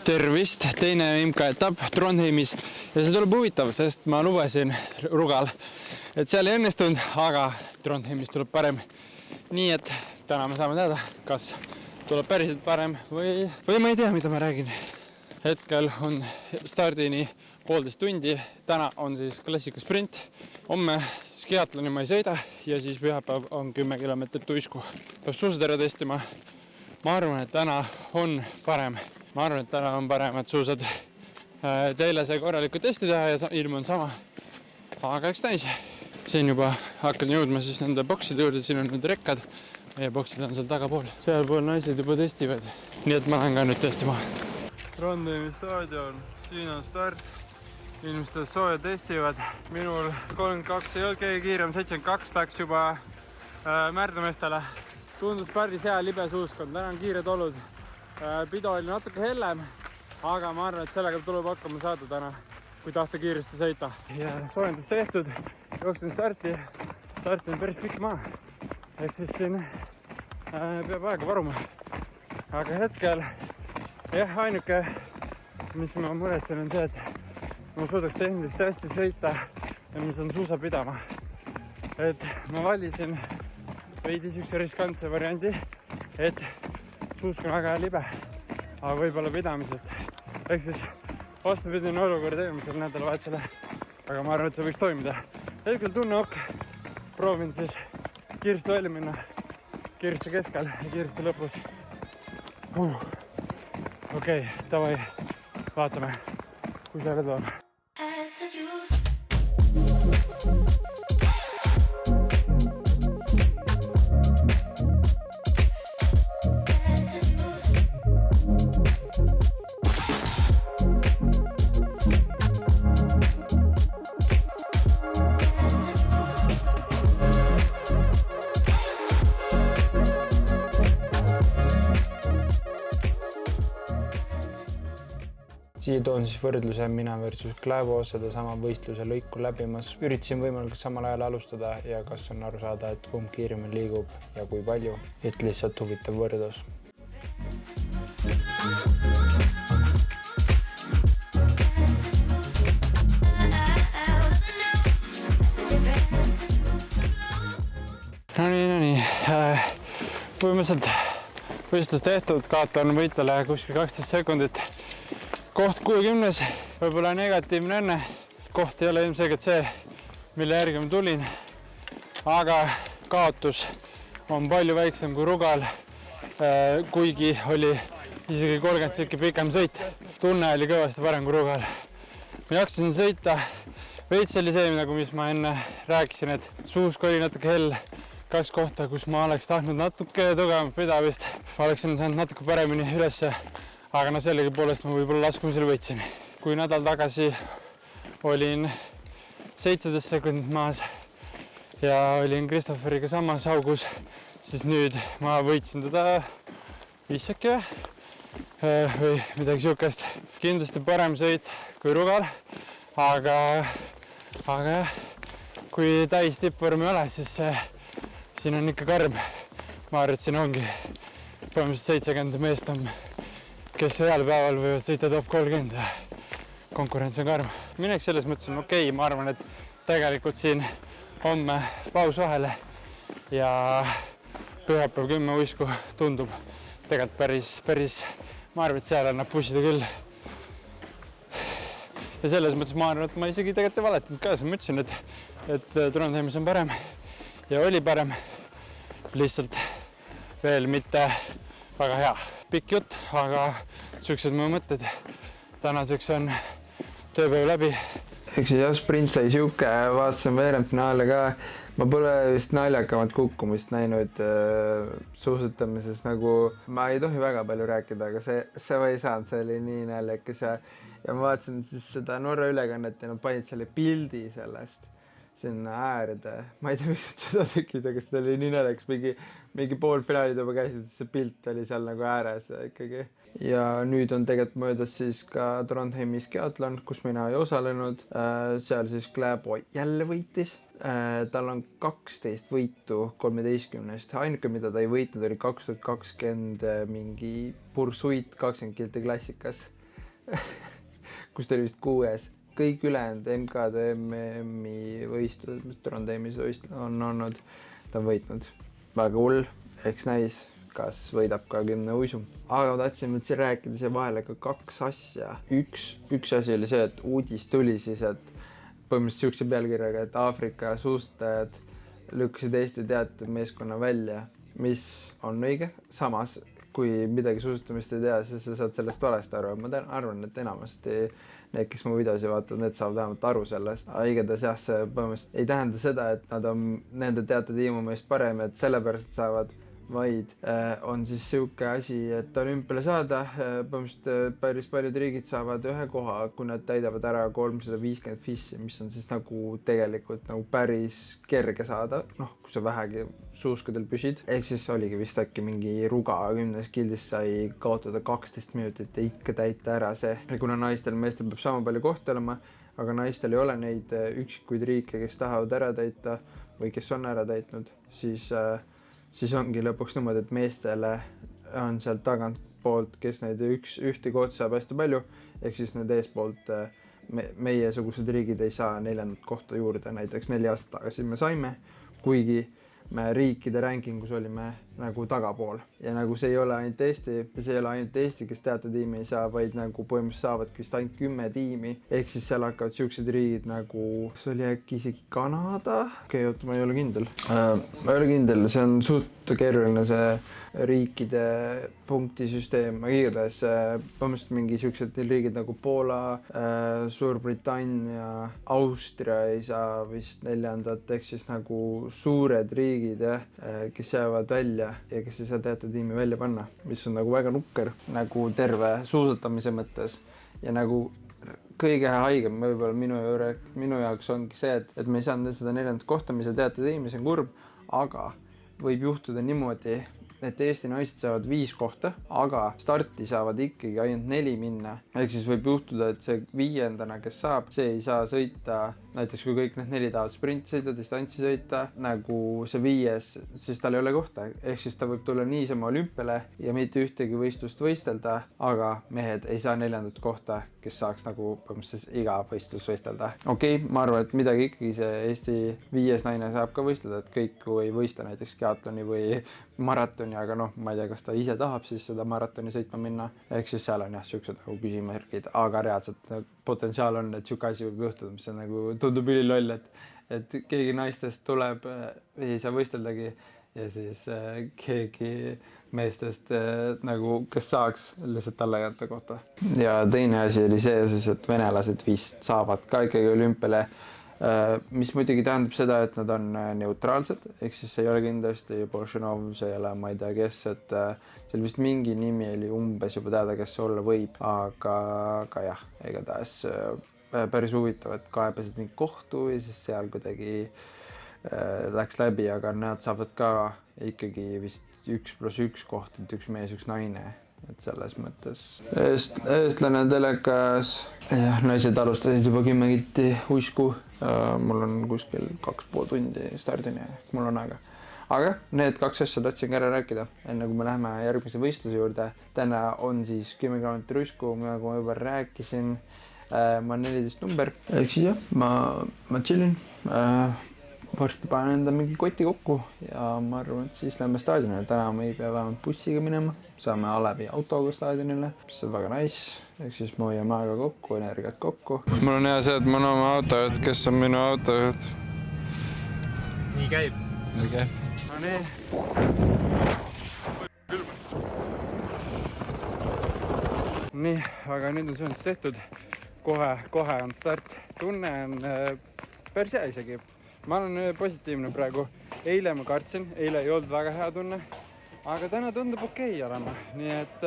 Tervist, teine MK-etapp Trondheimis ja see tuleb huvitav, sest ma lubasin Rugal, et seal ei õnnestunud, aga Trondheimis tuleb parem. Nii et täna me saame teada, kas tuleb päriselt parem või ma ei tea, mida ma räägin. Hetkel on stardini 1,5 tundi, täna on siis klassika sprint, homme siis Kiatloni ma ei sõida ja siis pühapäev on 10 kilomeetrit uisku. Peab suusad ära testima. Ma arvan, et täna on parem. Ma arvan, et täna on paremad suusad. Teile sai korralikult testi teha ja ilm on sama. Aga eks näis. Siin juba hakkan jõudma siis nende bokside juurde. Siin on need rekkad. Meie boksid on seal tagapool. Sealpool naised juba testivad. Nii et ma lähen ka nüüd testima. Trondheimi staadion. Siin on start. Inimestel sooja testivad. Minul 32 ei olnud keegi kiirem. 72 läks juba määrdameestele. Tundus päris hea libe suuskond. Täna on kiired olud. Pido oli natuke hellem, aga ma arvan, et sellega tuleb hakkama saada täna, kui tahta kiiresti sõita. Ja soojendus tehtud, jooksin starti. Start on päris pikk maa. Ehk siis siin peab aega varuma. Aga hetkel, ainuke, mis ma muretsen on see, et ma suudaks tehniliselt hästi sõita ja ma saan suusa pidama. Et ma valisin veidi siukse riskantse variandi, et suusk on väga libe, aga võib-olla pidamisest. Ehk siis vastupidine olukord eelmisel nädalavahetusele, aga ma arvan, et see võiks toimida. Hetkel tunne ok, proovin siis kiiresti välja minna, kiiresti keskel ja kiiresti lõpus. Okei, davai, vaatame, kui see tuleb. Siia toon siis võrdluse mina versus Kläbo sedasama võistluse lõiku läbimas. Üritasin võimalikult samal ajal alustada ja kas on aru saada, et kumb kiiremini liigub ja kui palju. Et lihtsalt huvitav võrdlus. No nii. Põhimõtteliselt võistlus tehtud, kaotan võitele kuskil 12 sekundit. Koht 60, võib-olla negatiivne õnne. Koht ei ole ilmselgelt see, mille järgi ma tulin. Aga kaotus on palju väiksem kui Rugal, kuigi oli isegi 30 sekki pikem sõit. Tunne oli kõvasti parem kui Rugal. Ma jaksasin sõita. Veits oli see, nagu mis ma enne rääkisin, et suusk oli natuke hell. 2 kohta, kus ma oleks tahtnud natuke tugevamat pidamist. Oleksin saanud natuke paremini ülesse. Aga sellegi poolest ma võib-olla laskumisel võitsin. Kui nädal tagasi olin 17 sekundit maas ja olin Christopheriga samas augus, siis nüüd ma võitsin teda 5 sekki või midagi siukest. Kindlasti parem sõit kui Rugal, aga kui täis tippvorm ei ole, siis siin on ikka karm. Ma arvan, et siin ongi põhimõtteliselt 70 meest on, kes ühel päeval võivad sõita top 30 ja konkurents on karm. Minek selles mõttes on okei, ma arvan, et tegelikult siin homme paus vahele ja pühapäev 10 uisku tundub tegelikult päris, ma arvan, et seal annab pussida küll. Ja selles mõttes ma arvan, et ma isegi tegelikult ei valetanud ka, ma ütlesin, et Trondheimis on parem ja oli parem, lihtsalt veel mitte väga hea. Pikk jutt, aga siuksed mu mõtted. Tänaseks on tööpäev läbi. Eks jah, sprint sai siuke, vaatasin veerandfinaale ka. Ma pole vist naljakamat kukkumist näinud suusatamises, nagu ma ei tohi väga palju rääkida, aga see ei saanud, see oli nii naljakas ja ma vaatasin siis seda Norra ülekannet ja nad panid selle pildi sellest sinna äärde. Ma ei tea, miks seda tegid, aga seda oli nii naljakas, mingi poolfinaalid juba käisid, see pilt oli seal nagu ääres ikkagi. Ja nüüd on tegelikult möödas siis ka Trondheimis Kiatlon, kus mina ei osalenud. Seal siis Kläbo jälle võitis. Tal on 12 võitu 13. Ainuke, mida ta ei võitnud, oli 2020 mingi pursuit 20 kilti klassikas. kus ta oli vist 6. Kõik ülejäänud MKTM-i võistlused, mis Trondheimis on olnud, ta on võitnud. Väga hull, eks näis, kas võidab ka 10 uisu. Aga ma tahtsin mõtlesin rääkida siia vahele ka 2 asja. Üks asi oli see, et uudis tuli siis, et põhimõtteliselt siukse pealkirjaga, et Aafrika suusatajad lükkasid Eesti teatud meeskonna välja, mis on õige. Samas, kui midagi suusatamist ei tea, siis sa saad sellest valesti aru. Ma arvan, et enamasti need, kes mu videosi vaatavad, need saavad vähemalt aru sellest. Igatahes jah, see põhimõtteliselt ei tähenda seda, et nad on nende teatud tiimu meest parem, et sellepärast saavad, vaid on siis siuke asi, et olümpiale saada, põhimõtteliselt päris paljud riigid saavad ühe koha, kui nad täidavad ära 350 fissi, mis on siis nagu tegelikult nagu päris kerge saada, kui sa vähegi suuskadel püsid. Ehk siis oligi vist äkki mingi Ruga 10 kildis sai kaotada 12 minutit ja ikka täita ära see. Ja kuna naistel ja meestel peab sama palju kohta olema, aga naistel ei ole neid üksikuid riike, kes tahavad ära täita või kes on ära täitnud, siis ongi lõpuks niimoodi, et meestele on sealt tagant poolt, kes neid ühte kohta saab hästi palju, ehk siis need eespoolt meiesugused riigid ei saa 4. kohta juurde, näiteks 4 aastat tagasi me saime, kuigi me riikide rankingus olime nagu tagapool. Ja nagu see ei ole ainult Eesti, kes teatud tiimi ei saa, vaid nagu põhimõtteliselt saavadki vist ainult 10 tiimi. Ehk siis seal hakkavad siuksed riigid nagu, see oli äkki isegi Kanada. Ma ei ole kindel. See on suht keeruline see riikide punktisüsteem, aga igatahes põhimõtteliselt mingi siuksed riigid nagu Poola, Suurbritannia, Austria ei saa vist 4. ehk siis nagu suured riigid, kes jäävad välja ja kes ei saa teatud tiimi välja panna, mis on nagu väga nukker nagu terve suusatamise mõttes ja nagu kõige haigem võib-olla minu jaoks ongi see, et me ei saanud seda 4. kohta, mis on teatud tiimi, see on kurb, aga võib juhtuda niimoodi, et Eesti naised saavad 5 kohta, aga starti saavad ikkagi ainult 4 minna. Ehk siis võib juhtuda, et see 5. kes saab, see ei saa sõita, näiteks kui kõik need 4 tahavad sprinti sõita, distantsi sõita, nagu see 5, siis tal ei ole kohta. Ehk siis ta võib tulla niisama olümpiale ja mitte ühtegi võistlust võistelda, aga mehed ei saa 4. kohta, kes saaks nagu põhimõtteliselt iga võistlus võistelda. Okei, ma arvan, et midagi ikkagi see Eesti 5 naine saab ka võistelda, et kõik ei võista näiteks keatloni või maratoni, aga ma ei tea, kas ta ise tahab siis seda maratoni sõitma minna. Ehk siis seal on jah, siuksed nagu küsimärgid, aga reaalselt potentsiaal on, et siuke asi võib juhtuda, mis on nagu tundub üliloll, et keegi naistest tuleb, ei saa võisteldagi ja siis keegi meestest nagu, kes saaks lihtsalt alla jätta kohta. Ja teine asi oli see siis, et venelased vist saavad ka ikkagi olümpiale, mis muidugi tähendab seda, et nad on neutraalsed, ehk siis ei ole kindlasti Bolšanov, see ei ole ma ei tea kes, et seal vist mingi nimi oli umbes juba teada, kes see olla võib, aga jah, igatahes päris huvitav, et kaebasid mingi kohtu ja siis seal kuidagi läks läbi, aga nad saavad ka ikkagi vist 1+1 koht, et 1 mees, 1 naine. Et selles mõttes eestlane telekas, jah, naised alustasid juba 10 kilti uisku, mul on kuskil 2,5 tundi stardini, mul on aega. Aga need 2 asja tahtsin ära rääkida, enne kui me läheme järgmise võistluse juurde. Täna on siis 10 kilomeetri uisku, nagu ma juba rääkisin, ma olen 14 number, ehk siis jah, ma chillin, varsti panen enda mingi koti kokku ja ma arvan, et siis lähme staadionile. Täna me ei pea vähemalt bussiga minema. Saame Alevi autoga staadionile, mis on väga nice, ehk siis ma hoiame aega kokku, energiat kokku. Mul on hea see, et mul on oma autojuht, kes on minu autojuht. Nii käib. No nii. Nii, aga nüüd on söönud tehtud. Kohe on start. Tunne on päris hea isegi. Ma olen positiivne praegu. Eile ma kartsin, eile ei olnud väga hea tunne. Aga täna tundub okei olema, nii et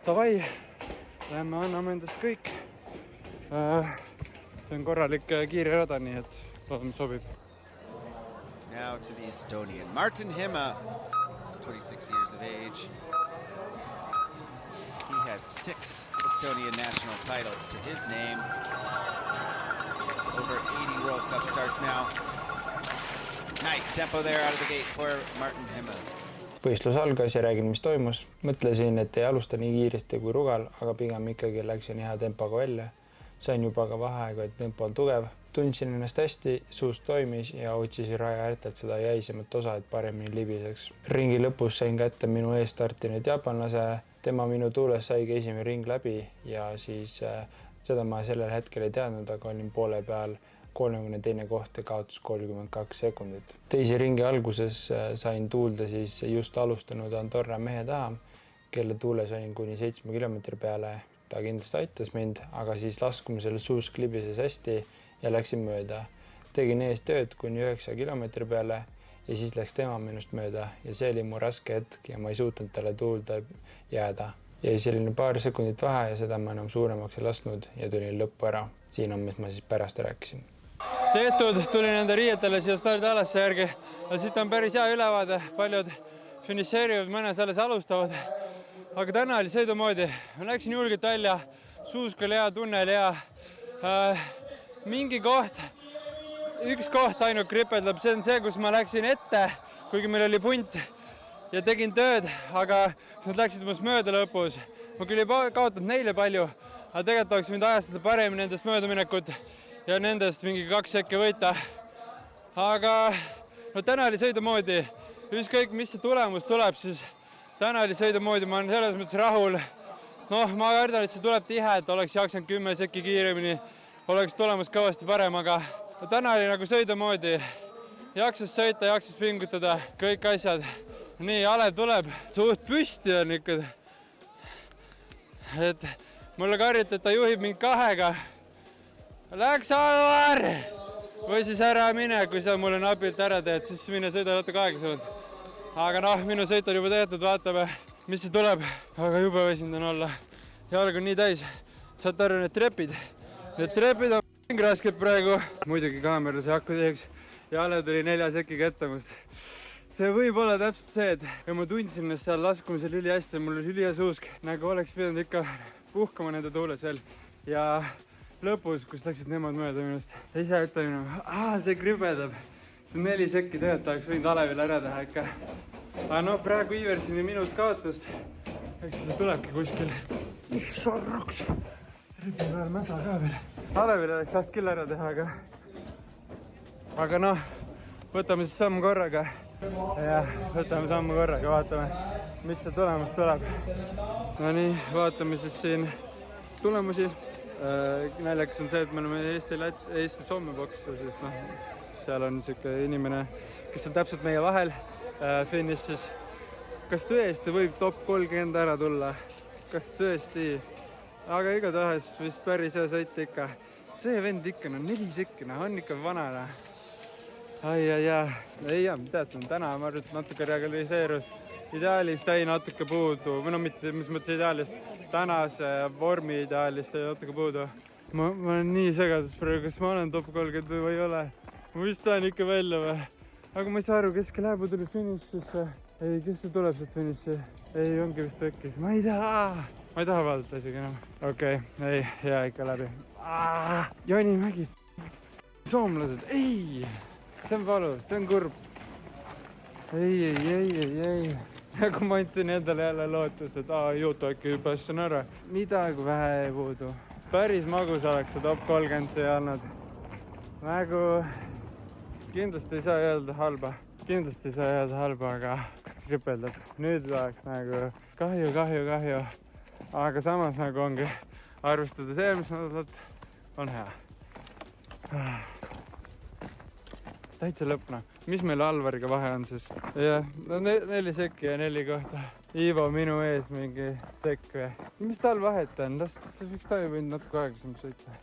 davai, lähme anname endast kõik. See on korralik kiire rada, nii et loodame sobib. Now to the Estonian, Martin Himme, 26 years of age. He has 6 Estonian national titles to his name. Over 80 World Cup starts now. Nice tempo there out of the gate for Martin Himme. võistlus algas ja räägin, mis toimus. Mõtlesin, et ei alusta nii kiiresti kui Rugal, aga pigem ikkagi läksin hea tempoga välja. Sain juba ka vaheaega, et tempo on tugev. Tundsin ennast hästi, suust toimis ja otsisin raja äärtelt seda jäisemat osa, et paremini libiseks. Ringi lõpus sain kätte minu ees startinud jaapanlase. Tema minu tuules saigi esimene ring läbi ja siis seda ma sellel hetkel ei teadnud, aga olin poole peal 32. koht ja kaotus 32 sekundit. Teise ringi alguses sain tuulda siis just alustanud Andorra mehe taha, kelle tuules olin kuni 7 kilomeetri peale. Ta kindlasti aitas mind, aga siis laskumisel suusk libises hästi ja läksin mööda. Tegin ees tööd kuni 9 kilomeetri peale ja siis läks tema minust mööda ja see oli mu raske hetk ja ma ei suutnud talle tuulda jääda. Jäi selline paar sekundit vahe ja seda ma enam suuremaks ei lasknud ja tulin lõppu ära. Siin on, mis ma siis pärast rääkisin. Tehtud, tulin enda riietele siia stardialasse järgi ja siit on päris hea ülevaade. Paljud finišeerivad, mõnes alles alustavad. Aga täna oli sõidumoodi. Ma läksin julgelt välja, suusk oli hea, tunnel hea. Mingi koht, üks koht ainult kripeldab, see on see, kus ma läksin ette, kuigi meil oli punt ja tegin tööd, aga nad läksid must mööda lõpus. Ma küll ei kaotanud neile palju, aga tegelikult oleks võinud ajastada paremini nendest möödaminekut ja nendest mingi 2 sekki võita. Aga no, täna oli sõidumoodi, ükskõik mis see tulemus tuleb, siis täna oli sõidumoodi, ma olen selles mõttes rahul. Noh, ma kardan, et see tuleb tihe, et oleks jaksanud 10 sekki kiiremini, oleks tulemus kõvasti parem, aga täna oli nagu sõidumoodi. Jaksas sõita, jaksas pingutada, kõik asjad. Nii, Alev tuleb, suht püsti on ikka. Et mulle karjati, et ta juhib mind 2-ga. Läks Alvar! Või siis ära mine, kui sa mulle napilt ära teed, siis mine sõida natuke aeglasemalt. Aga noh, minu sõit on juba tehtud, vaatame, mis see tuleb. Aga jube väsinud on olla. Jalg on nii täis. Saad aru, need trepid on rasked praegu. Muidugi kaameras ei hakka teeks. Ja Alev tuli 4 sekiga ette must. See võib olla täpselt see, et ma tundsin ennast seal laskumisel üli hästi. Mul oli üli hea suusk. Nagu oleks pidanud ikka puhkama nende tuules veel. Ja lõpus, kus läksid nemad mööda minust. Ise ütlen, see kribedab. See 4 sekki tegelikult oleks võinud Alevil ära teha ikka. Aga no praegu Iversini minut kaotust. Eks seda tulebki kuskil. Sarraks. Tripi peal mäsa ka veel. Alevil oleks taht küll ära teha, aga noh, võtame siis samm korraga. Ja võtame sammu korraga, vaatame, mis see tulemus tuleb. No nii, vaatame siis siin tulemusi. Näljakas on see, et me oleme Eesti-Soome boks ja siis noh, seal on niisugune inimene, kes on täpselt meie vahel finišis. Kas tõesti võib top 30 ära tulla? Kas tõesti? Aga igatahes vist päris hea sõit ikka. See vend ikka, no 4 sekki, on ikka vanana. Ei, teadsin, täna ma arvan, et natuke realiseerus. Ideaalist jäi natuke puudu, või no mitte, mis mõttes ideaalist, tänase vormi ideaalist jäi natuke puudu. Ma olen nii segadus praegu, kas ma olen top 30 või ei ole. Ma vist tahan ikka välja või. Aga ma ei saa aru, keske läheb tuli finišisse. Ei, kes see tuleb sealt finiši? Ei, ongi vist vekkis. Ma ei taha vaadata isegi enam. Okei, ei, hea ikka läbi. Jaanimägi. Soomlased, ei! See on valus, see on kurb. Ei. Nagu ma andsin endale jälle lootus, et juutu äkki päässin ära. Midagi vähe ei puudu. Päris magus oleks see top 30 see olnud. Nagu kindlasti ei saa öelda halba, aga kas kripeldab. Nüüd oleks nagu kahju. Aga samas nagu ongi arvestades eelmist nädalat on hea. Täitsa lõpna. Mis meil Alvariga vahe on siis? Jah, no 4 sekki ja 4 kohta. Ivo minu ees mingi sekk või. Mis tal vahet on? Võiks ta ju võinud natuke aeglasem sõita.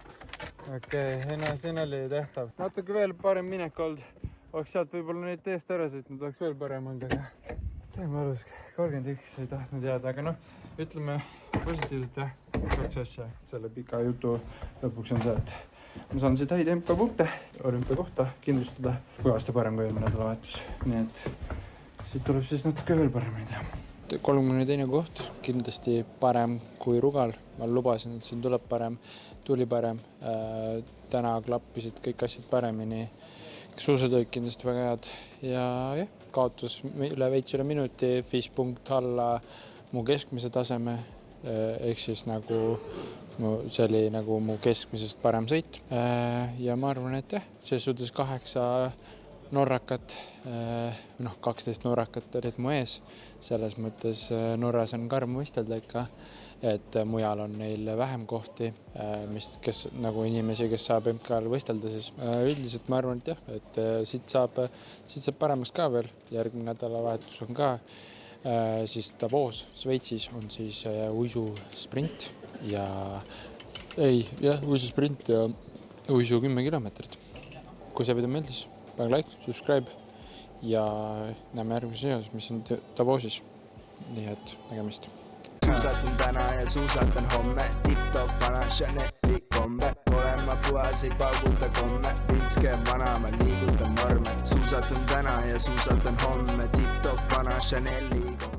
Okei, siin oli tehtav. Natuke veel parem minek olnud. Oleks sealt võib-olla neid teest ära sõitnud, oleks veel parem olnud, aga see on valus. 31 ei tahtnud jääda, aga noh, ütleme positiivselt jah. 2 asja selle pika jutu lõpuks on see, et ma saan siit häid MP-punkte olümpia kohta kindlustada. Kõvasti parem kui eelmine nädalavahetus. Nii et siit tuleb siis natuke veel paremini teha. 32. koht, kindlasti parem kui Rugal. Ma lubasin, et siin tuleb parem, tuli parem. Täna klappisid kõik asjad paremini. Suusad olid kindlasti väga head ja jah, kaotus veits üle minuti, 5 punkt alla mu keskmise taseme, ehk siis nagu see oli nagu mu keskmisest parem sõit. Ja ma arvan, et jah, selles suhtes 8 norrakat, 12 norrakat olid mu ees. Selles mõttes Norras on karm võistelda ikka, et mujal on neil vähem kohti, kes nagu inimesi, kes saab MK-l võistelda, siis üldiselt ma arvan, et jah, et siit saab paremaks ka veel. Järgmine nädalavahetus on ka siis Davos, Šveitsis on siis uisusprint ja uisusprint ja uisu 10 kilomeetrit. Kui see video meeldis, pane like, subscribe ja näeme järgmises videos, mis on Davosis. Nii et nägemist. Suusatan täna ja suusatan homme, tip-top vana Chanel'i komme. Olen ma puhas, ei pauguta komme, pilske vana, ma liigutan norme. Suusatan täna ja suusatan homme, tip-top vana Chanel'i komme.